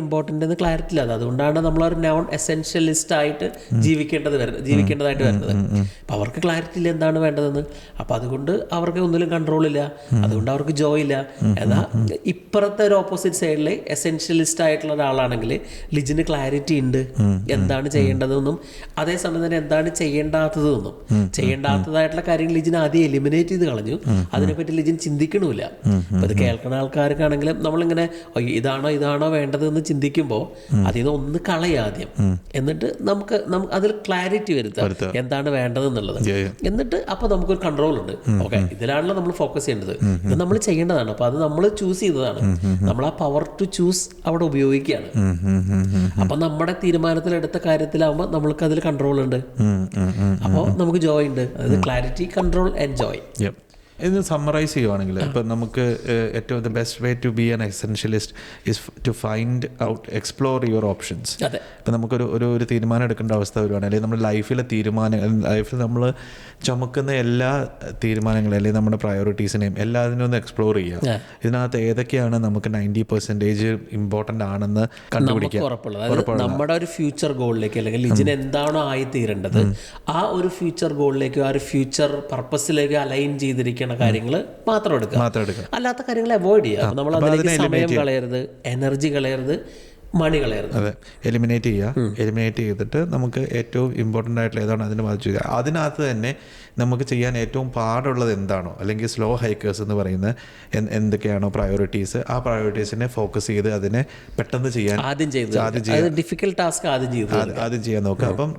ഇമ്പോർട്ടൻ്റ് എന്ന് ക്ലാരിറ്റി ഇല്ലാതെ, അതുകൊണ്ടാണ് നമ്മളൊരു നോൺ എസെൻഷ്യലിസ്റ്റ് ആയിട്ട് ജീവിക്കേണ്ടതായിട്ട് വരുന്നത്. അപ്പം അവർക്ക് ക്ലാരിറ്റി ഇല്ല എന്താണ് വേണ്ടതെന്ന്. അപ്പം അതുകൊണ്ട് അവർക്ക് ഒന്നിലും കൺട്രോൾ ഇല്ല, അതുകൊണ്ട് അവർക്ക് ജോയ് ഇല്ല. എന്നാൽ ഇപ്പുറത്തെ ഒരു ഓപ്പോസിറ്റ് സൈഡിൽ എസെൻഷ്യലിസ്റ്റ് ആയിട്ടുള്ള ഒരാളാണെങ്കിൽ ലിജിന് ക്ലാരിറ്റി ഉണ്ട് എന്താണ് ചെയ്യേണ്ടതെന്നും അതേസമയം തന്നെ എന്താണ് ചെയ്യേണ്ടാത്തതായിട്ടുള്ള കാര്യങ്ങൾ ലിജിൻ ആദ്യം എലിമിനേറ്റ് ചെയ്ത് കളഞ്ഞു. അതിനെപ്പറ്റി ലിജിൻ ചിന്തിക്കണമില്ല. അപ്പം ഇത് കേൾക്കുന്ന ആൾക്കാർക്കാണെങ്കിലും നമ്മളിങ്ങനെ ഇതാണോ വേണ്ടതെന്ന് ചിന്തിക്കുമ്പോൾ അതിൽ നിന്ന് ഒന്ന് കളയുക ആദ്യം. എന്നിട്ട് നമുക്ക് അതിൽ ക്ലാരിറ്റി വരുത്തുക എന്താണ് വേണ്ടതെന്നുള്ളത്. എന്നിട്ട് അപ്പോൾ നമുക്കൊരു കൺട്രോൾ ഉണ്ട്. ഓക്കെ, ഇതിലാണല്ലോ നമ്മൾ ഫോക്കസ് ചെയ്യേണ്ടത്, ഇത് നമ്മൾ ചെയ്യേണ്ടതാണ്. അപ്പോൾ അത് നമ്മൾ ചൂസ് ചെയ്തതാണ്. നമ്മൾ ആ പവർ ടു ചൂസ് അവിടെ ഉപയോഗിക്കുകയാണ്. അപ്പം നമ്മുടെ തീരുമാനത്തിലെടുത്ത കാര്യത്തിലാവുമ്പോൾ നമ്മൾക്ക് അതിൽ കൺട്രോൾ ഉണ്ട്. അപ്പോൾ നമുക്ക് ജോയ് ഉണ്ട്. അതായത് ക്ലാരിറ്റി, കൺട്രോൾ ആൻഡ് ജോയ്. ഇത് സമ്മറൈസ് ചെയ്യുവാണെങ്കിൽ ഇപ്പം നമുക്ക് ഏറ്റവും the best way to be an essentialist is to find out, explore your options. ഇപ്പം നമുക്കൊരു തീരുമാനം എടുക്കേണ്ട അവസ്ഥ വരുവാണ്, അല്ലെങ്കിൽ നമ്മുടെ ലൈഫിൽ നമ്മൾ ചുമക്കുന്ന എല്ലാ തീരുമാനങ്ങളും അല്ലെങ്കിൽ നമ്മുടെ പ്രയോറിറ്റീസിനെയും എല്ലാത്തിനും ഒന്ന് എക്സ്പ്ലോർ ചെയ്യുക. ഇതിനകത്ത് ഏതൊക്കെയാണ് നമുക്ക് 90% ഇമ്പോർട്ടൻ്റ് ആണെന്ന് കണ്ടുപിടിക്കുക. നമ്മുടെ ഒരു ഫ്യൂച്ചർ ഗോളിലേക്ക് അല്ലെങ്കിൽ ലിജിന് എന്താണോ ആയിത്തീരേണ്ടത് ആ ഒരു ഫ്യൂച്ചർ ഗോളിലേക്കോ ആ ഒരു ഫ്യൂച്ചർ പർപ്പസിലേക്കോ അലൈൻ ചെയ്തിരിക്കുന്ന കാര്യങ്ങൾ മാത്രം എടുക്കുക. അല്ലാത്ത കാര്യങ്ങൾ അവോയ്ഡ് ചെയ്യുക. നമ്മൾ അതിലേക്ക് സമയം കളയരുത്, എനർജി കളയരുത്, മണി കളയരുത്. അതെ, എലിമിനേറ്റ് ചെയ്തിട്ട് നമുക്ക് ഏറ്റവും ഇമ്പോർട്ടൻ്റ് ആയിട്ടുള്ള ഏതാണോ അതിനെ ബാധിച്ചു ചെയ്യുക. അതിനകത്ത് തന്നെ നമുക്ക് ചെയ്യാൻ ഏറ്റവും പാടുള്ളത് എന്താണോ, അല്ലെങ്കിൽ സ്ലോ ഹൈക്കേഴ്സ് എന്ന് പറയുന്ന എന്തൊക്കെയാണോ പ്രയോറിറ്റീസ്, ആ പ്രയോറിറ്റീസിനെ ഫോക്കസ് ചെയ്ത് അതിനെ പെട്ടെന്ന് ചെയ്യാൻ ഡിഫിക്കൽട്ട് ടാസ്ക് ആദ്യം ചെയ്യാൻ നോക്കുക. അപ്പം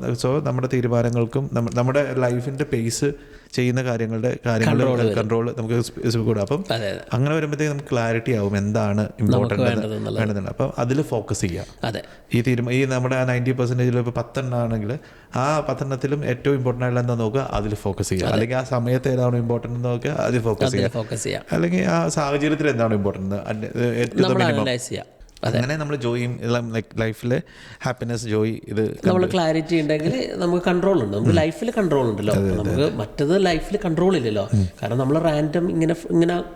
നമ്മുടെ തീരുമാനങ്ങൾക്കും നമ്മുടെ ലൈഫിൻ്റെ പേസ് ചെയ്യുന്ന കാര്യങ്ങൾ കൺട്രോൾ നമുക്ക് കൂടും. അപ്പം അങ്ങനെ വരുമ്പോഴത്തേക്ക് നമുക്ക് ക്ലാരിറ്റി ആവും എന്താണ് ഇമ്പോർട്ടൻ്റ് വേണ്ടതുണ്ട്. അപ്പം അതിൽ ഫോക്കസ് ചെയ്യുക. ഈ നമ്മുടെ ആ 90% ഇപ്പോൾ 10 ആണെങ്കിൽ ആ 10 ഏറ്റവും ഇമ്പോർട്ടൻ്റ് ആയിട്ടുള്ള എന്താ നോക്കുക, അതിൽ ഫോക്കസ് ചെയ്യുക. അല്ലെങ്കിൽ ആ സമയത്ത് ഏതാണോ ഇമ്പോർട്ടൻ്റ് നോക്കുക അതിൽ ഫോക്കസ് ചെയ്യുക. അല്ലെങ്കിൽ ആ സാഹചര്യത്തിൽ എന്താണോ ഇമ്പോർട്ടൻ്റ് ഏറ്റവും മിനിമം. അങ്ങനെ നമ്മൾ ലൈഫിലെ ഹാപ്പിനെസ്, ജോയ്, ഇത് നമ്മൾ ക്ലാരിറ്റി ഉണ്ടെങ്കിൽ നമുക്ക് കൺട്രോൾ ഉണ്ട്. നമുക്ക് ലൈഫിൽ കൺട്രോൾ ഉണ്ടല്ലോ. നമുക്ക് മറ്റത് ലൈഫിൽ കൺട്രോൾ ഇല്ലല്ലോ. കാരണം നമ്മൾ റാൻഡം ഇങ്ങനെ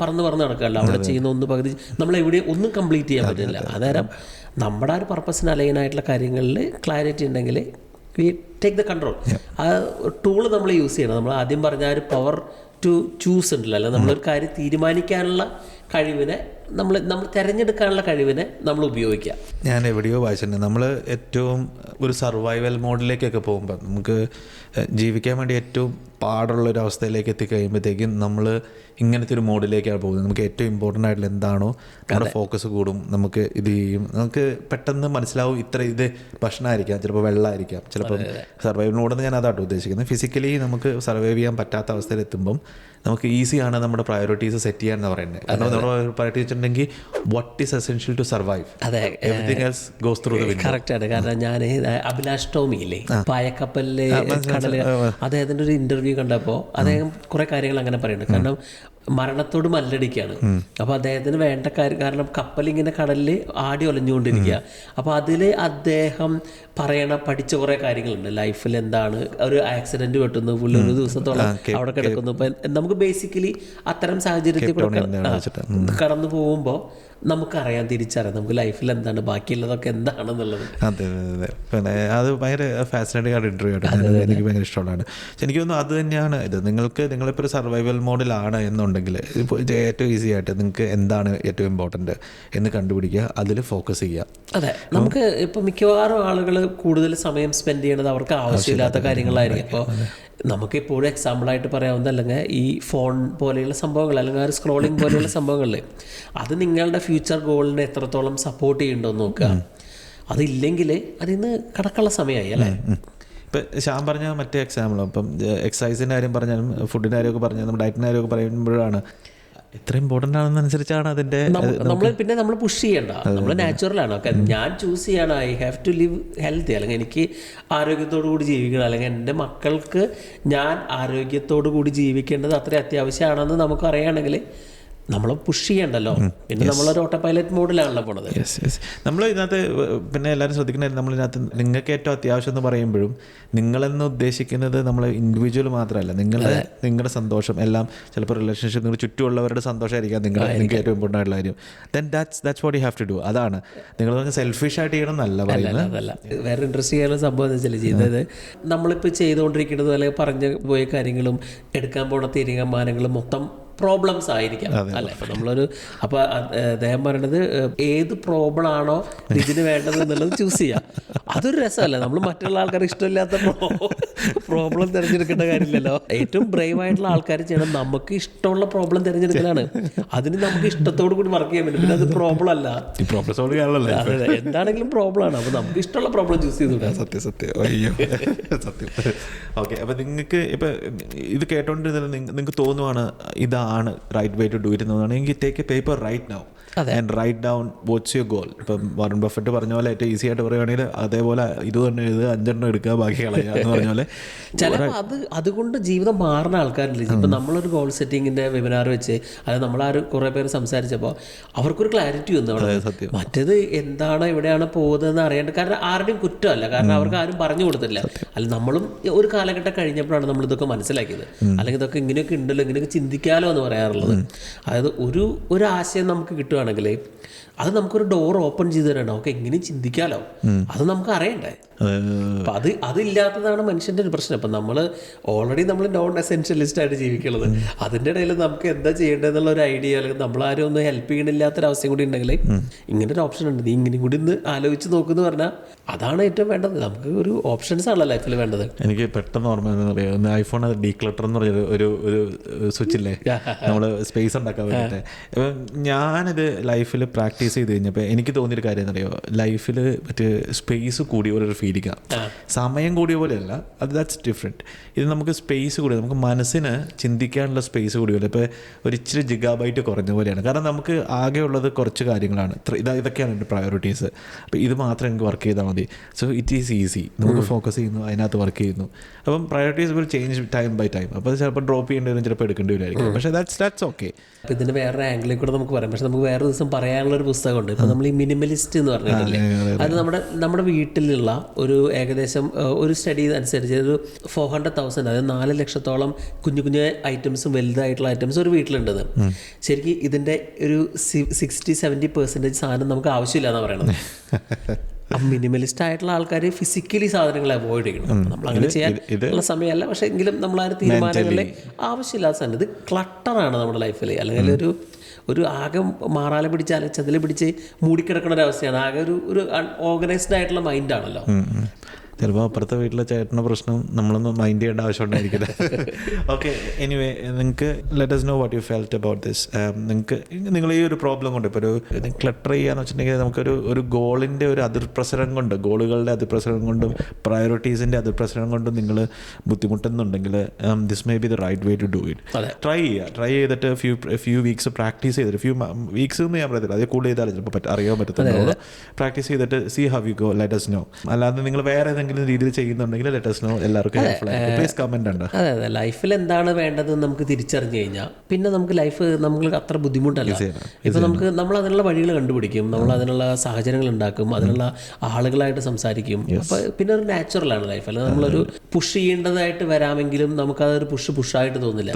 പറന്ന് നടക്കുകയല്ലോ. അവിടെ ചെയ്യുന്ന ഒന്ന് പകുതി നമ്മൾ എവിടെയും ഒന്നും കംപ്ലീറ്റ് ചെയ്യാൻ പറ്റില്ല. അന്നേരം നമ്മുടെ ആ ഒരു പർപ്പസിന് അലൈനായിട്ടുള്ള കാര്യങ്ങളിൽ ക്ലാരിറ്റി ഉണ്ടെങ്കിൽ വി ടേക്ക് ദ കൺട്രോൾ. ആ ടൂള് നമ്മൾ യൂസ് ചെയ്യണം. നമ്മൾ ആദ്യം പറഞ്ഞ ആ ഒരു പവർ ടു ചൂസ് ഉണ്ടല്ലോ, അല്ല നമ്മളൊരു കാര്യം തീരുമാനിക്കാനുള്ള കഴിവിനെ നമ്മൾ തിരഞ്ഞെടുക്കാനുള്ള കഴിവിനെ നമ്മൾ ഉപയോഗിക്കുക. ഞാൻ എവിടെയോ വായിച്ചിട്ടുണ്ട്, നമ്മൾ ഏറ്റവും ഒരു സർവൈവൽ മോഡിലേക്കൊക്കെ പോകുമ്പോൾ നമുക്ക് ജീവിക്കാൻ വേണ്ടി ഏറ്റവും പാടുള്ളൊരു അവസ്ഥയിലേക്ക് എത്തിക്കഴിയുമ്പോഴത്തേക്കും നമ്മൾ ഇങ്ങനത്തെ ഒരു മോഡിലേക്കാണ് പോകുന്നത്. നമുക്ക് ഏറ്റവും ഇമ്പോർട്ടൻ്റ് ആയിട്ടുള്ള എന്താണോ നമ്മുടെ ഫോക്കസ് കൂടും. നമുക്ക് ഇത് ചെയ്യും, നമുക്ക് പെട്ടെന്ന് മനസ്സിലാവും ഇത് ഭക്ഷണമായിരിക്കാം, ചിലപ്പോൾ വെള്ളമായിരിക്കാം, ചിലപ്പോൾ സർവൈവൽ മോഡെന്ന് ഞാൻ അതാട്ടോ ഉദ്ദേശിക്കുന്നത്. ഫിസിക്കലി നമുക്ക് സർവൈവ് ചെയ്യാൻ പറ്റാത്ത അവസ്ഥയിലെത്തുമ്പം നമുക്ക് ഈസിയാണ് നമ്മുടെ പ്രയോറിറ്റീസ് സെറ്റ് ചെയ്യാൻ എന്ന് പറയുന്നത്. കാരണം നമ്മുടെ പ്രയോറിറ്റി വെച്ചിട്ടുണ്ടെങ്കിൽ what is essential to survive, everything else goes through the window. കറക്റ്റാണ്. കാരണം ഞാൻ അഭിലാഷ് ടോമിയില്ലേ, പായക്കപ്പലിലെ കടൽ, അദ്ദേഹത്തിൻ്റെ ഒരു ഇൻ്റർവ്യൂ കണ്ടപ്പോൾ അദ്ദേഹം കുറേ കാര്യങ്ങൾ അങ്ങനെ പറയുന്നുണ്ട്. കാരണം മരണത്തോട് മല്ലടിക്കുകയാണ്. അപ്പോൾ അദ്ദേഹത്തിന് വേണ്ട കാര്യം, കാരണം കപ്പലിങ്ങനെ കടലിൽ ആടി ഒലഞ്ഞുകൊണ്ടിരിക്കുക. അപ്പോൾ അതിൽ അദ്ദേഹം പഠിച്ച കുറേ കാര്യങ്ങളുണ്ട്. ലൈഫിൽ എന്താണ്, ഒരു ആക്സിഡന്റ് പറ്റുന്നു, പുള്ളി ഒരു ദിവസത്തോളം അവിടെ കിടക്കുന്നു. ഇപ്പം നമുക്ക് ബേസിക്കലി അത്തരം സാഹചര്യത്തിൽ കൂടെ കടന്നു പോകുമ്പോൾ നമുക്കറിയാം, തിരിച്ചറിയാം നമുക്ക് ലൈഫിൽ എന്താണ്, ബാക്കിയുള്ളതൊക്കെ എന്താണെന്നുള്ളത്. അതെ അതെ അതെ. പിന്നെ അത് ഭയങ്കര ഫാസിനേറ്റിംഗ് ആയിട്ട് ഇൻ്റർവ്യൂ ആയിട്ട് എനിക്ക് ഭയങ്കര ഇഷ്ടമുള്ളതാണ്. പക്ഷെ എനിക്ക് തോന്നുന്നു അത് തന്നെയാണ് ഇത്. നിങ്ങളിപ്പോൾ ഒരു സർവൈവൽ മോഡിലാണ് എന്നുണ്ടെങ്കിൽ ഇപ്പോൾ ഏറ്റവും ഈസി ആയിട്ട് നിങ്ങൾക്ക് എന്താണ് ഏറ്റവും ഇമ്പോർട്ടൻറ്റ് എന്ന് കണ്ടുപിടിക്കുക, അതിൽ ഫോക്കസ് ചെയ്യുക. അതെ, നമുക്ക് ഇപ്പോൾ മിക്കവാറും ആളുകൾ കൂടുതൽ സമയം സ്പെൻഡ് ചെയ്യണത് അവർക്ക് ആവശ്യമില്ലാത്ത കാര്യങ്ങളായിരിക്കും. അപ്പോൾ നമുക്കിപ്പോഴും എക്സാമ്പിളായിട്ട് പറയാവുന്നത്, അല്ലെങ്കിൽ ഈ ഫോൺ പോലെയുള്ള സംഭവങ്ങൾ, അല്ലെങ്കിൽ ആ ഒരു സ്ക്രോളിങ് പോലെയുള്ള സംഭവങ്ങളിൽ അത് നിങ്ങളുടെ ഫ്യൂച്ചർ ഗോളിനെ എത്രത്തോളം സപ്പോർട്ട് ചെയ്യുന്നുണ്ടോ നോക്കുക. അതില്ലെങ്കിൽ അതിൽ നിന്ന് കടക്കുള്ള സമയമായി അല്ലേ. ഇപ്പം ശ്യാം പറഞ്ഞ മറ്റേ എക്സാമ്പിളും ഇപ്പം എക്സസൈസിൻ്റെ കാര്യം പറഞ്ഞാലും ഫുഡിൻ്റെ കാര്യമൊക്കെ പറഞ്ഞാലും നമ്മുടെ ഡയറ്റിൻ്റെ കാര്യമൊക്കെ പറയുമ്പോഴാണ് എത്ര ഇമ്പോർട്ടൻ്റ് ആണെന്നനുസരിച്ചാണ് അതിൻ്റെ നമ്മൾ പുഷ് ചെയ്യണ്ട, നമ്മൾ നാച്ചുറലാണ്. ഓക്കെ, ഞാൻ ചൂസ് ചെയ്യണം, I have to live healthy, അല്ലെങ്കിൽ എനിക്ക് ആരോഗ്യത്തോടു കൂടി ജീവിക്കണം, അല്ലെങ്കിൽ എൻ്റെ മക്കൾക്ക് ഞാൻ ആരോഗ്യത്തോടു കൂടി ജീവിക്കേണ്ടത് അത്ര അത്യാവശ്യമാണെന്ന് നമുക്ക് അറിയുകയാണെങ്കിൽ നമ്മൾ പുഷ് ചെയ്യണ്ടല്ലോ. പിന്നെ നമ്മളൊരു ഓട്ടോ പൈലറ്റ് മോഡിലാണല്ലോ പോണത്. നമ്മൾ ഇതിനകത്ത് പിന്നെ എല്ലാവരും ശ്രദ്ധിക്കുന്നത്, നമ്മളിതിനകത്ത് നിങ്ങൾക്ക് ഏറ്റവും അത്യാവശ്യം എന്ന് പറയുമ്പോഴും നിങ്ങളെന്ന് ഉദ്ദേശിക്കുന്നത് നമ്മൾ ഇൻഡിവിജ്വൽ മാത്രമല്ല, നിങ്ങളുടെ സന്തോഷം എല്ലാം. ചിലപ്പോൾ റിലേഷൻഷിപ്പ് നിങ്ങൾ ചുറ്റുമുള്ളവരുടെ സന്തോഷമായിരിക്കാം നിങ്ങൾക്ക് ഏറ്റവും ഇമ്പോർട്ടൻ്റ് ആയിട്ടുള്ള കാര്യം. Then that's what you have to do. അതാണ് നിങ്ങൾ പറഞ്ഞ സെൽഫിഷ് ആയിട്ട് ചെയ്യണം എന്നല്ല പറയുന്നത്. അതല്ല, വേറെ ഇൻട്രസ്റ്റിംഗ് ആയുള്ള സംഭവം എന്ന് വെച്ചാൽ ചെയ്യുന്നത്, നമ്മളിപ്പോൾ ചെയ്തുകൊണ്ടിരിക്കുന്നതും അല്ലെങ്കിൽ പറഞ്ഞു പോയ കാര്യങ്ങളും എടുക്കാൻ പോണ തീരുമാനങ്ങളും മൊത്തം പ്രോബ്ലംസ് ആയിരിക്കാം അല്ലേ. ഇപ്പം നമ്മളൊരു അപ്പോൾ അദ്ദേഹം പറയണത് ഏത് പ്രോബ്ലം ആണോ ഇതിന് വേണ്ടത് എന്നുള്ളത് ചൂസ് ചെയ്യാം. അതൊരു രസമല്ല. നമ്മൾ മറ്റുള്ള ആൾക്കാർ ഇഷ്ടമില്ലാത്ത പ്രോബ്ലം തിരഞ്ഞെടുക്കേണ്ട കാര്യമില്ലല്ലോ. ഏറ്റവും ബ്രേവ് ആയിട്ടുള്ള ആൾക്കാർ ചെയ്യണം നമുക്ക് ഇഷ്ടമുള്ള പ്രോബ്ലം തിരഞ്ഞെടുക്കലാണ്. അതിന് നമുക്ക് ഇഷ്ടത്തോടു കൂടി വർക്ക് ചെയ്യാൻ പറ്റും. പിന്നെ അത് പ്രോബ്ലം അല്ല, എന്താണെങ്കിലും പ്രോബ്ലം ആണ്. അപ്പോൾ നമുക്ക് ഇഷ്ടമുള്ള പ്രോബ്ലം ചൂസ് ചെയ്തു. സത്യം. ഓക്കെ, അപ്പോൾ നിങ്ങൾക്ക് ഇപ്പം ഇത് കേട്ടോണ്ടിരുന്നത് നിങ്ങൾക്ക് തോന്നുവാണ് ഇതാണ് right way to do it എന്നാണെങ്കിൽ take a paper right now and write down what's your goal. ഇപ്പം വാറൻ ബഫറ്റ് പറഞ്ഞ പോലെ ഏറ്റവും ഈസി ആയിട്ട് പറയുകയാണെങ്കിൽ അതേപോലെ 20 എഴുതുക, 5 എടുക്കുക, ബാക്കി കളയുക എന്ന് പറഞ്ഞ പോലെ. ചിലപ്പോൾ അതുകൊണ്ട് ജീവിതം മാറുന്ന ആൾക്കാരില്ല. ഇപ്പം നമ്മളൊരു ഗോൾ സെറ്റിങ്ങിൻ്റെ വെബിനാർ വെച്ച് അത് നമ്മളാരും കുറേ പേര് സംസാരിച്ചപ്പോൾ അവർക്കൊരു ക്ലാരിറ്റി വന്നു അവിടെ. മറ്റേത് എന്താണ് എവിടെയാണ് പോകുന്നതെന്ന് അറിയേണ്ടത്. കാരണം ആരുടെയും കുറ്റമല്ല, കാരണം അവർക്ക് ആരും പറഞ്ഞു കൊടുത്തില്ല. അല്ല, നമ്മളും ഒരു കാലഘട്ടം കഴിഞ്ഞപ്പോഴാണ് നമ്മളിതൊക്കെ മനസ്സിലാക്കിയത്. അല്ലെങ്കിൽ ഇതൊക്കെ ഇങ്ങനെയൊക്കെ ഉണ്ടല്ലോ, ഇങ്ങനെയൊക്കെ ചിന്തിക്കാമല്ലോ എന്ന് പറയാറുള്ളത്. അതായത് ഒരു ആശയം നമുക്ക് കിട്ടുക ണെങ്കിൽ അത് നമുക്കൊരു ഡോർ ഓപ്പൺ ചെയ്ത് തരണം. ഓക്കെ, ഇങ്ങനെ ചിന്തിക്കാലോ, അത് നമുക്ക് അറിയണ്ടേ. അപ്പം അതില്ലാത്തതാണ് മനുഷ്യൻ്റെ ഒരു പ്രശ്നം. അപ്പം നമ്മൾ ഓൾറെഡി നമ്മൾ നോൺ എസെൻഷ്യലിസ്റ്റ് ആയിട്ട് ജീവിക്കുന്നത്. അതിൻ്റെ ഇടയിൽ നമുക്ക് എന്താ ചെയ്യേണ്ടതെന്നുള്ള ഒരു ഐഡിയ, അല്ലെങ്കിൽ നമ്മളാരും ഒന്ന് ഹെൽപ്പ് ചെയ്യണില്ലാത്തൊരവസ്ഥയും കൂടി ഉണ്ടെങ്കിൽ ഇങ്ങനെ ഒരു ഓപ്ഷൻ ഉണ്ട്, നീ ഇങ്ങനെയും കൂടി ഒന്ന് ആലോചിച്ച് നോക്കുമെന്ന് പറഞ്ഞാൽ അതാണ് ഏറ്റവും വേണ്ടത്. നമുക്ക് ഒരു ഓപ്ഷൻസ് ആണല്ലോ ലൈഫിൽ വേണ്ടത്. എനിക്ക് പെട്ടെന്ന് ഓർമ്മ അറിയാം, ഐഫോൺ അത് ഡീക്ലട്ടർ എന്ന് പറഞ്ഞൊരു ഒരു സ്വിച്ച് ഇല്ലേ, നമ്മൾ സ്പേസ് ഉണ്ടാക്കാൻ വേണ്ടിയിട്ട്. അപ്പം ഞാനിത് ലൈഫിൽ പ്രാക്ടീസ് ചെയ്ത് കഴിഞ്ഞപ്പോൾ എനിക്ക് തോന്നിയൊരു കാര്യം എന്നറിയോ, ലൈഫിൽ മറ്റേ സ്പേസ് കൂടിയ പോലെ ഒരു ഫീലിംഗ്, സമയം കൂടിയ പോലെയല്ല, അത് ദാറ്റ്സ് ഡിഫറെൻറ്റ്. ഇത് നമുക്ക് സ്പേസ് കൂടി, നമുക്ക് മനസ്സിന് ചിന്തിക്കാനുള്ള സ്പേസ് കൂടി പോലെ. ഇപ്പോൾ ഒരു ഇച്ചിരി ജിഗാബൈറ്റ് കുറഞ്ഞ പോലെയാണ്. കാരണം നമുക്ക് ആകെ ഉള്ളത് കുറച്ച് കാര്യങ്ങളാണ്, ഇതൊക്കെയാണ് എൻ്റെ പ്രയോറിറ്റീസ്. അപ്പോൾ ഇത് മാത്രം എനിക്ക് വർക്ക് ചെയ്താൽ മതി. സോ ഇറ്റ് ഈസ് ഈസി, നമുക്ക് ഫോക്കസ് ചെയ്യുന്നു, അതിനകത്ത് വർക്ക് ചെയ്യുന്നു. അപ്പം priorities will change time by time. അപ്പോൾ ചിലപ്പോൾ ഡ്രോപ്പ് ചെയ്യേണ്ടി വരും, ചിലപ്പോൾ എടുക്കേണ്ടി വരുമായിരിക്കും. പക്ഷേ ദാറ്റ്സ് ഓക്കെ. അപ്പോൾ ഇതിൻ്റെ വേറെ ആംഗിളിൽ കൂടെ നമുക്ക് പറയാം. പക്ഷേ നമുക്ക് വേറെ ദിവസം പറയാനുള്ളൊരു പുസ്തകമുണ്ട്. ഇപ്പോൾ നമ്മൾ ഈ മിനിമലിസ്റ്റ് എന്ന് പറഞ്ഞിട്ടില്ലേ, അത് നമ്മുടെ വീട്ടിലുള്ള ഒരു ഏകദേശം ഒരു സ്റ്റഡി അനുസരിച്ച് ഒരു 400,000, അതായത് 4 ലക്ഷത്തോളം കുഞ്ഞു കുഞ്ഞു ഐറ്റംസും വലുതായിട്ടുള്ള ഐറ്റംസും ഒരു വീട്ടിലുണ്ടെന്ന്. ശരിക്കും ഇതിൻ്റെ ഒരു 60-70% സാധനം നമുക്ക് ആവശ്യമില്ല എന്നാണ് പറയണത്. മിനിമലിസ്റ്റ് ആയിട്ടുള്ള ആൾക്കാർ ഫിസിക്കലി സാധനങ്ങൾ അവോയ്ഡ് ചെയ്യണം. നമ്മൾ അങ്ങനെ ചെയ്യാൻ ഉള്ള സമയമല്ല, പക്ഷേ എങ്കിലും നമ്മളാ തീരുമാനങ്ങളിൽ ആവശ്യമില്ലാത്ത സാധനം. ഇത് ക്ലട്ടറാണ് നമ്മുടെ ലൈഫിൽ. അല്ലെങ്കിൽ ഒരു ആകെ മാറാല പിടിച്ച് ചതിൽ പിടിച്ച് മൂടിക്കിടക്കുന്ന ഒരവസ്ഥയാണ്. ആകെ ഒരു ഓർഗനൈസ്ഡ് ആയിട്ടുള്ള മൈൻഡാണല്ലോ. ചിലപ്പോൾ അപ്പുറത്തെ വീട്ടിലെ ചേട്ടൻ്റെ പ്രശ്നം നമ്മളൊന്നും മൈൻഡ് ചെയ്യേണ്ട ആവശ്യമുണ്ടായിരിക്കില്ല. ഓക്കെ, എനിവേ, നിങ്ങൾക്ക് let us know what you felt about this. നിങ്ങൾ ഈ ഒരു പ്രോബ്ലം കൊണ്ട് ഇപ്പോൾ ഒരു ക്ലട്ടർ ചെയ്യാന്ന് വെച്ചിട്ടുണ്ടെങ്കിൽ നമുക്കൊരു ഗോളിൻ്റെ ഒരു അതിർപ്രസരം കൊണ്ട്, ഗോളുകളുടെ അതിർപ്രസരം കൊണ്ടും പ്രയോറിറ്റീസിൻ്റെ അതിർപ്രസരം കൊണ്ടും നിങ്ങൾ ബുദ്ധിമുട്ടുന്നുണ്ടെങ്കിൽ this may be the right way to do it. Try ചെയ്തിട്ട് ഫ്യൂ വീക്സ് പ്രാക്ടീസ് ചെയ്തിട്ട്, ഫ്യൂ വീക്സ് എന്ന് ഞാൻ പറയത്തില്ല, അത് കൂടുതൽ ചെയ്താലും ചിലപ്പോൾ അറിയാൻ പറ്റത്തുള്ളൂ. പ്രാക്ടീസ് ചെയ്തിട്ട് see how you go, let us know. അല്ലാതെ നിങ്ങൾ വേറെ ഏതെങ്കിലും രീതിയിൽ ചെയ്യുന്നുണ്ടെങ്കിൽ ലെറ്റ് us know. എല്ലാവർക്കും ഹെൽപ്ഫുൾ ആയിരിക്കും. പ്ലീസ് കമന്റ് ഉണ്ടോ? അതെ അതെ, ലൈഫിൽ എന്താണ് വേണ്ടത് നമുക്ക് തിരിച്ചറിഞ്ഞു കഴിഞ്ഞാൽ പിന്നെ നമുക്ക് ലൈഫ് നമുക്ക് അത്ര ബുദ്ധിമുട്ടല്ല. ഇപ്പം നമ്മൾ അതിനുള്ള വഴികൾ കണ്ടുപിടിക്കും, നമ്മൾ അതിനുള്ള സാഹചര്യങ്ങൾ ഉണ്ടാക്കും, അതിനുള്ള ആളുകളായിട്ട് സംസാരിക്കും. അപ്പോൾ പിന്നെ ഒരു നാച്ചുറലാണ് ലൈഫ്. അല്ലെങ്കിൽ നമ്മളൊരു പുഷ് ചെയ്യേണ്ടതായിട്ട് വരാമെങ്കിലും നമുക്കതൊരു പുഷായിട്ട് തോന്നില്ല.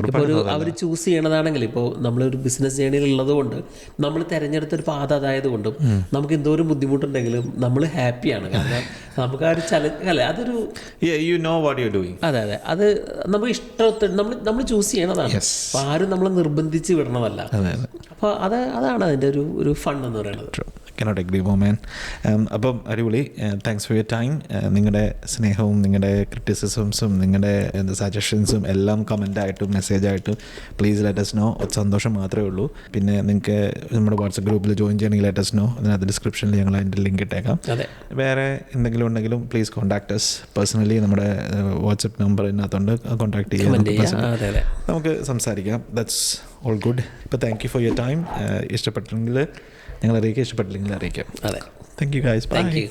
ഇപ്പോൾ ഒരു അവർ ചൂസ് ചെയ്യണതാണെങ്കിൽ, ഇപ്പോൾ നമ്മളൊരു ബിസിനസ് ജേണിയിൽ ഉള്ളതുകൊണ്ട് നമ്മൾ തിരഞ്ഞെടുത്തൊരു പാത അതായത് കൊണ്ടും നമുക്ക് എന്തോരം ബുദ്ധിമുട്ടുണ്ടെങ്കിലും നമ്മൾ ഹാപ്പിയാണ്. കാരണം നമുക്ക് ആ ഒരു ചലഞ്ച് അല്ലേ, അതൊരു അതെ അതെ, അത് നമുക്ക് ഇഷ്ടത്തിൽ നമ്മൾ ചൂസ് ചെയ്യണതാണ്. അപ്പോൾ ആരും നമ്മളെ നിർബന്ധിച്ച് വിടണമല്ല. അപ്പോൾ അതാണ് അതിൻ്റെ ഒരു ഫൺ എന്ന് പറയുന്നത്. cannot agree more, man. അപ്പം അടിപൊളി. Thanks for your time. നിങ്ങളുടെ സ്നേഹവും നിങ്ങളുടെ ക്രിറ്റിസിസംസും നിങ്ങളുടെ സജഷൻസും എല്ലാം കമൻ്റായിട്ടും മെസ്സേജായിട്ടും പ്ലീസ് ലെറ്റ് us know. സന്തോഷം മാത്രമേ ഉള്ളൂ. പിന്നെ നിങ്ങൾക്ക് നമ്മുടെ വാട്സപ്പ് ഗ്രൂപ്പിൽ ജോയിൻ ചെയ്യണമെങ്കിൽ ലെറ്റ് us know. അതിനകത്ത് ഡിസ്ക്രിപ്ഷനിൽ ഞങ്ങൾ അതിൻ്റെ ലിങ്ക് ഇട്ടേക്കാം. വേറെ എന്തെങ്കിലും ഉണ്ടെങ്കിലും പ്ലീസ് കോൺടാക്ട് us പേഴ്സണലി. നമ്മുടെ വാട്സപ്പ് നമ്പർ ഇതിനകത്തുണ്ട്, കോൺടാക്ട് ചെയ്യാം, നമുക്ക് സംസാരിക്കാം. That's all good. ഇപ്പോൾ thank you for your time. ഇഷ്ടപ്പെട്ടെങ്കിൽ ഞങ്ങൾ അറിയിക്കാം, ഇഷ്ടപ്പെട്ടില്ലെങ്കിൽ അറിയിക്കാം. അതെ, thank you guys. Bye. Thank U.